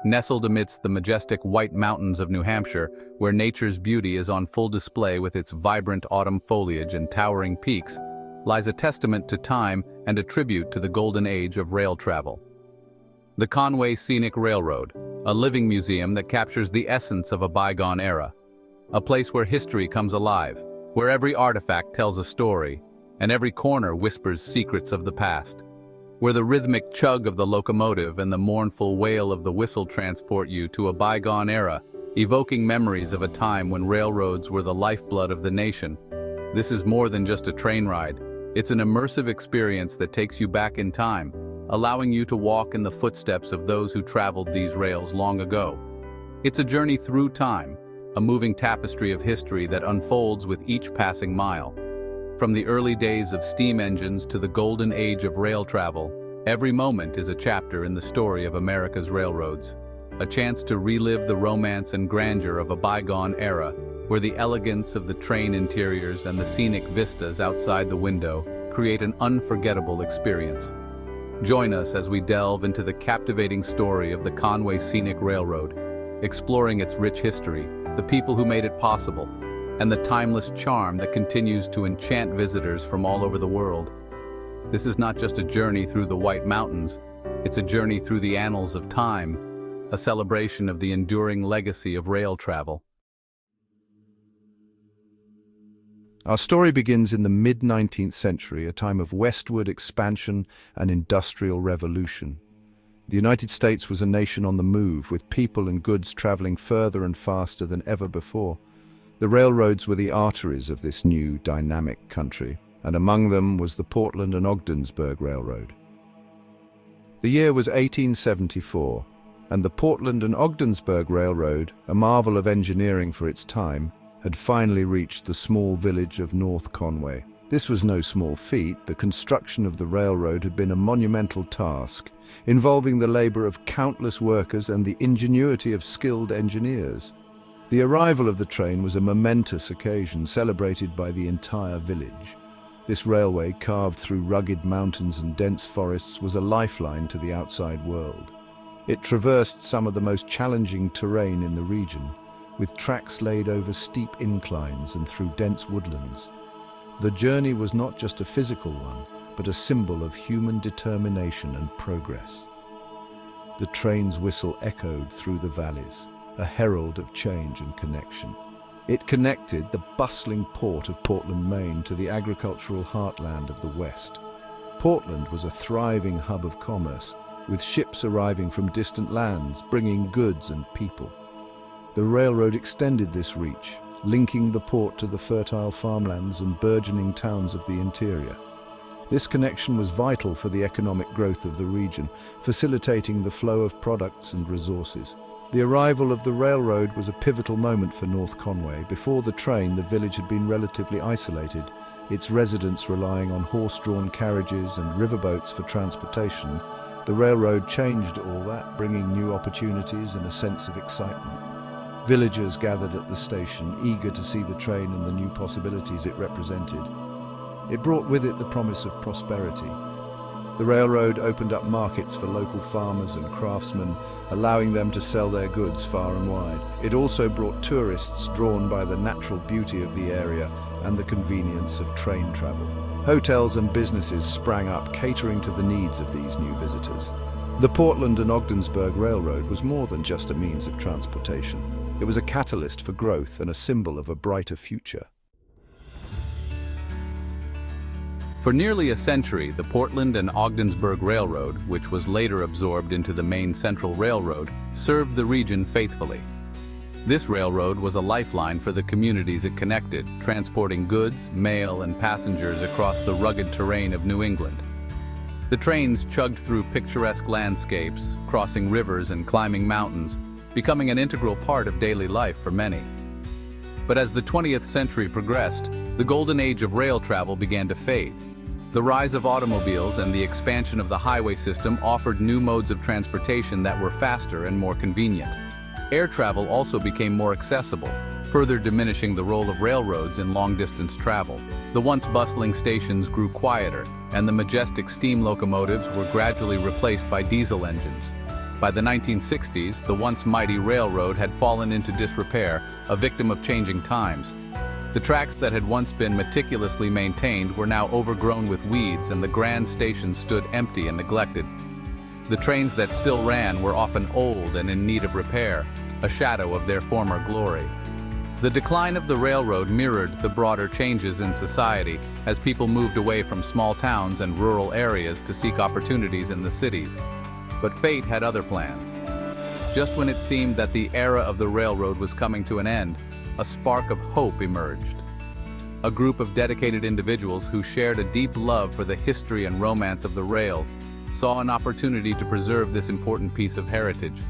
Nestled amidst the majestic White Mountains of New Hampshire, where nature's beauty is on full display with its vibrant autumn foliage and towering peaks, lies a testament to time and a tribute to the golden age of rail travel. The Conway Scenic Railroad, a living museum that captures the essence of a bygone era. A place where history comes alive, where every artifact tells a story, and every corner whispers secrets of the past. Where the rhythmic chug of the locomotive and the mournful wail of the whistle transport you to a bygone era, evoking memories of a time when railroads were the lifeblood of the nation. This is more than just a train ride. It's an immersive experience that takes you back in time, allowing you to walk in the footsteps of those who traveled these rails long ago. It's a journey through time, a moving tapestry of history that unfolds with each passing mile. From the early days of steam engines to the golden age of rail travel, every moment is a chapter in the story of America's railroads. A chance to relive the romance and grandeur of a bygone era, where the elegance of the train interiors and the scenic vistas outside the window create an unforgettable experience. Join us as we delve into the captivating story of the Conway Scenic Railroad, exploring its rich history, the people who made it possible, and the timeless charm that continues to enchant visitors from all over the world. This is not just a journey through the White Mountains, it's a journey through the annals of time, a celebration of the enduring legacy of rail travel. Our story begins in the mid-19th century, a time of westward expansion and industrial revolution. The United States was a nation on the move, with people and goods traveling further and faster than ever before. The railroads were the arteries of this new, dynamic country, and among them was the Portland and Ogdensburg Railroad. The year was 1874, and the Portland and Ogdensburg Railroad, a marvel of engineering for its time, had finally reached the small village of North Conway. This was no small feat. The construction of the railroad had been a monumental task, involving the labor of countless workers and the ingenuity of skilled engineers. The arrival of the train was a momentous occasion celebrated by the entire village. This railway, carved through rugged mountains and dense forests, was a lifeline to the outside world. It traversed some of the most challenging terrain in the region, with tracks laid over steep inclines and through dense woodlands. The journey was not just a physical one, but a symbol of human determination and progress. The train's whistle echoed through the valleys, a herald of change and connection. It connected the bustling port of Portland, Maine, to the agricultural heartland of the West. Portland was a thriving hub of commerce, with ships arriving from distant lands, bringing goods and people. The railroad extended this reach, linking the port to the fertile farmlands and burgeoning towns of the interior. This connection was vital for the economic growth of the region, facilitating the flow of products and resources. The arrival of the railroad was a pivotal moment for North Conway. Before the train, the village had been relatively isolated, its residents relying on horse-drawn carriages and riverboats for transportation. The railroad changed all that, bringing new opportunities and a sense of excitement. Villagers gathered at the station, eager to see the train and the new possibilities it represented. It brought with it the promise of prosperity. The railroad opened up markets for local farmers and craftsmen, allowing them to sell their goods far and wide. It also brought tourists drawn by the natural beauty of the area and the convenience of train travel. Hotels and businesses sprang up, catering to the needs of these new visitors. The Portland and Ogdensburg Railroad was more than just a means of transportation. It was a catalyst for growth and a symbol of a brighter future. For nearly a century, the Portland and Ogdensburg Railroad, which was later absorbed into the Maine Central Railroad, served the region faithfully. This railroad was a lifeline for the communities it connected, transporting goods, mail, and passengers across the rugged terrain of New England. The trains chugged through picturesque landscapes, crossing rivers and climbing mountains, becoming an integral part of daily life for many. But as the 20th century progressed, the golden age of rail travel began to fade. The rise of automobiles and the expansion of the highway system offered new modes of transportation that were faster and more convenient. Air travel also became more accessible, further diminishing the role of railroads in long-distance travel. The once bustling stations grew quieter, and the majestic steam locomotives were gradually replaced by diesel engines. By the 1960s, the once mighty railroad had fallen into disrepair, a victim of changing times. The tracks that had once been meticulously maintained were now overgrown with weeds, and the grand station stood empty and neglected. The trains that still ran were often old and in need of repair, a shadow of their former glory. The decline of the railroad mirrored the broader changes in society as people moved away from small towns and rural areas to seek opportunities in the cities. But fate had other plans. Just when it seemed that the era of the railroad was coming to an end, a spark of hope emerged. A group of dedicated individuals who shared a deep love for the history and romance of the rails saw an opportunity to preserve this important piece of heritage.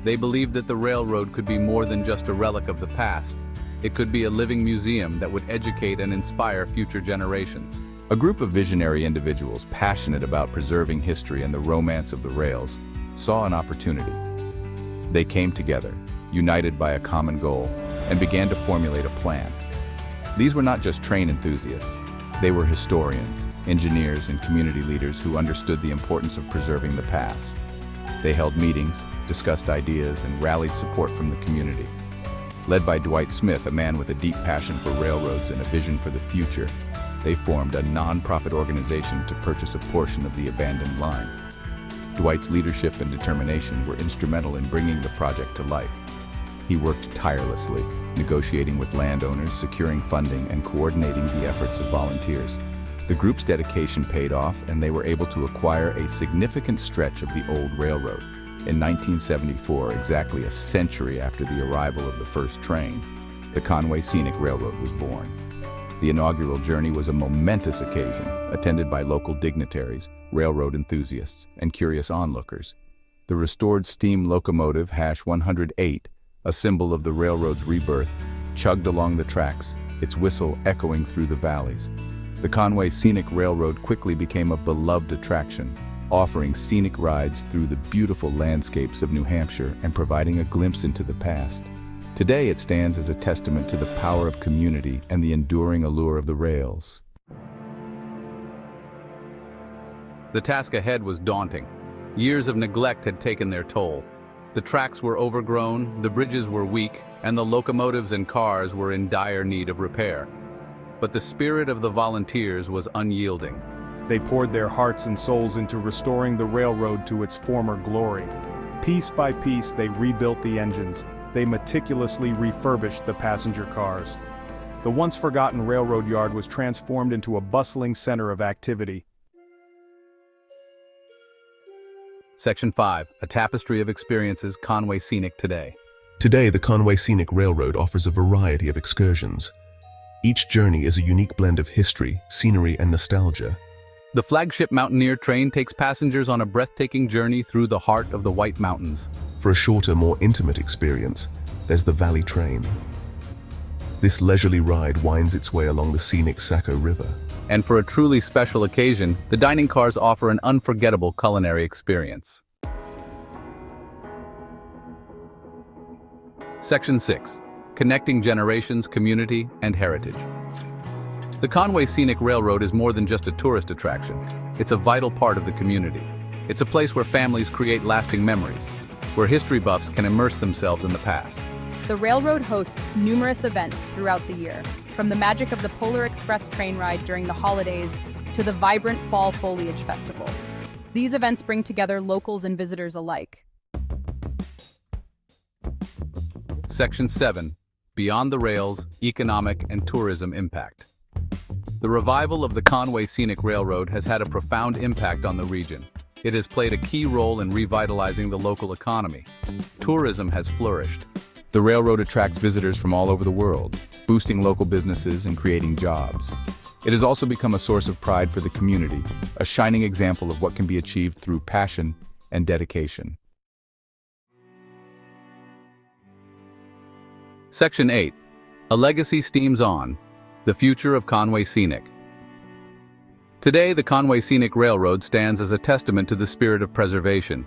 They believed that the railroad could be more than just a relic of the past. It could be a living museum that would educate and inspire future generations. A group of visionary individuals passionate about preserving history and the romance of the rails saw an opportunity. They came together, united by a common goal, and began to formulate a plan. These were not just train enthusiasts. They were historians, engineers, and community leaders who understood the importance of preserving the past. They held meetings, discussed ideas, and rallied support from the community. Led by Dwight Smith, a man with a deep passion for railroads and a vision for the future, they formed a non-profit organization to purchase a portion of the abandoned line. Dwight's leadership and determination were instrumental in bringing the project to life. He worked tirelessly, negotiating with landowners, securing funding, and coordinating the efforts of volunteers. The group's dedication paid off, and they were able to acquire a significant stretch of the old railroad. In 1974, exactly a century after the arrival of the first train, the Conway Scenic Railroad was born. The inaugural journey was a momentous occasion, attended by local dignitaries, railroad enthusiasts, and curious onlookers. The restored steam locomotive #108, a symbol of the railroad's rebirth, chugged along the tracks, its whistle echoing through the valleys. The Conway Scenic Railroad quickly became a beloved attraction, offering scenic rides through the beautiful landscapes of New Hampshire and providing a glimpse into the past. Today it stands as a testament to the power of community and the enduring allure of the rails. The task ahead was daunting. Years of neglect had taken their toll. The tracks were overgrown, the bridges were weak, and the locomotives and cars were in dire need of repair. But the spirit of the volunteers was unyielding. They poured their hearts and souls into restoring the railroad to its former glory. Piece by piece, they rebuilt the engines. They meticulously refurbished the passenger cars. The once forgotten railroad yard was transformed into a bustling center of activity. Section 5, a tapestry of experiences Conway Scenic today. Today, the Conway Scenic Railroad offers a variety of excursions. Each journey is a unique blend of history, scenery, and nostalgia. The flagship Mountaineer train takes passengers on a breathtaking journey through the heart of the White Mountains. For a shorter, more intimate experience, there's the Valley Train. This leisurely ride winds its way along the scenic Saco River. And for a truly special occasion, the dining cars offer an unforgettable culinary experience. Section 6, connecting generations, community, and heritage. The Conway Scenic Railroad is more than just a tourist attraction. It's a vital part of the community. It's a place where families create lasting memories, where history buffs can immerse themselves in the past. The railroad hosts numerous events throughout the year, from the magic of the Polar Express train ride during the holidays to the vibrant Fall Foliage Festival. These events bring together locals and visitors alike. Section 7, Beyond the Rails, Economic and Tourism Impact. The revival of the Conway Scenic Railroad has had a profound impact on the region. It has played a key role in revitalizing the local economy. Tourism has flourished. The railroad attracts visitors from all over the world, boosting local businesses and creating jobs. It has also become a source of pride for the community, a shining example of what can be achieved through passion and dedication. Section 8, A Legacy Steams On, the Future of Conway Scenic. Today, the Conway Scenic Railroad stands as a testament to the spirit of preservation.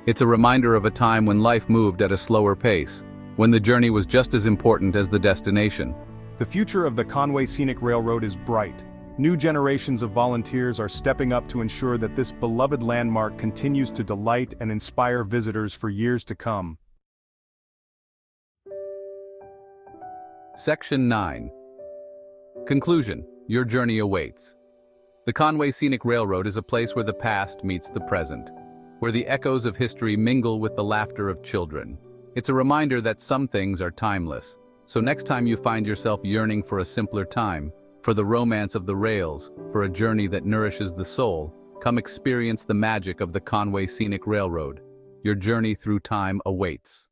It's a reminder of a time when life moved at a slower pace, when the journey was just as important as the destination. The future of the Conway Scenic Railroad is bright. New generations of volunteers are stepping up to ensure that this beloved landmark continues to delight and inspire visitors for years to come. Section 9. Conclusion. Your journey awaits. The Conway Scenic Railroad is a place where the past meets the present, where the echoes of history mingle with the laughter of children. It's a reminder that some things are timeless. So next time you find yourself yearning for a simpler time, for the romance of the rails, for a journey that nourishes the soul, come experience the magic of the Conway Scenic Railroad. Your journey through time awaits.